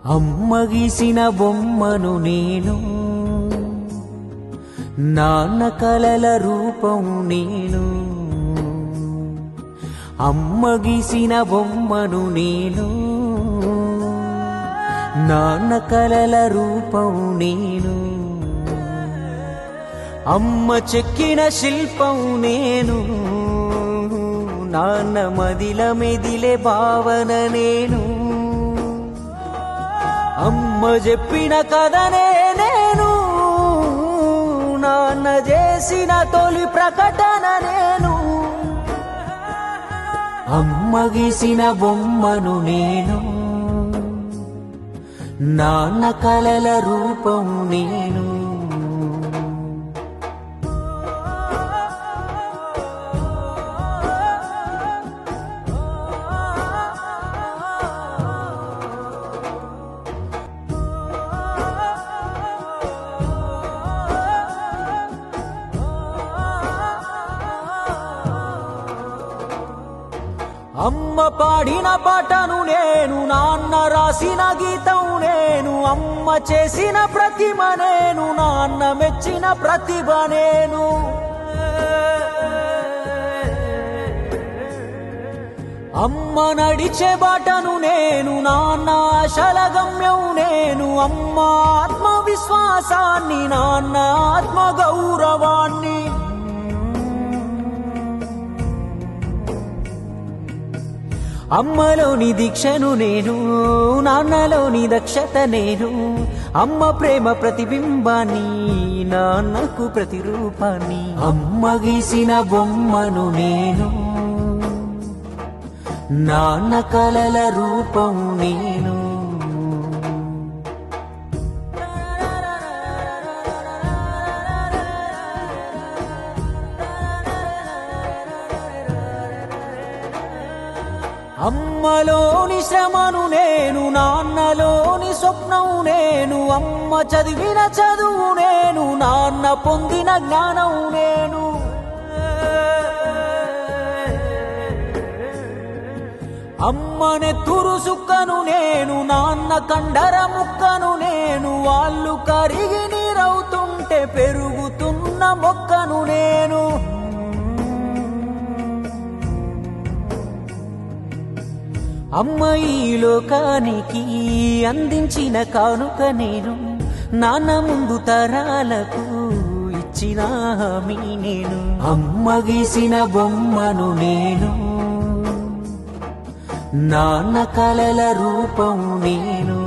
అమ్మ గీసిన బొమ్మను నేను, నాన్న కలల రూపం నేను. అమ్మ గీసిన బొమ్మను నేను, నాన్న కలల రూపం నేను. అమ్మ చెక్కిన శిల్పం నేను, నాన్న మదిల మెదిలే భావన నేను. అమ్మ చెప్పిన కథనే నేను, నాన్న చేసిన తొలి ప్రకటన నేను. అమ్మ గీసిన బొమ్మను నేను, నాన్న కలల రూపం నేను. అమ్మ పాడిన పాటను నేను, నాన్న రాసిన గీతం నేను. అమ్మ చేసిన ప్రతిమ నేను, నాన్న మెచ్చిన ప్రతిభ నేను. అమ్మ నడిచే బాటను నేను, నాన్న ఆశల గమ్యం నేను. అమ్మ ఆత్మవిశ్వాసాన్ని, నాన్న ఆత్మ గౌరవాన్ని. అమ్మలోని దీక్షను నేను, నాన్నలోని దక్షత నేను. అమ్మ ప్రేమ ప్రతిబింబాన్ని, నాన్నకు ప్రతిరూపాన్ని. అమ్మ గీసిన బొమ్మను నేను, నాన్న కలల రూపం నేను. అమ్మలోని శ్రమను నేను, నాన్నలోని స్వప్నం నేను. అమ్మ చదివిన చదువు నేను, నాన్న పొందిన జ్ఞానం నేను. అమ్మ నెత్తురు సుక్కను నేను, నాన్న కండర ముక్కను నేను. వాళ్ళు కరిగి నీరవుతుంటే పెరుగుతున్న మొక్కను నేను. అమ్మ ఈ లోకానికి అందించిన కానుక నేను, నాన్న ముందు తరాలకు ఇచ్చిన హామీ నేను. అమ్మ గీసిన బొమ్మను నేను, నాన్న కలల రూపం నేను.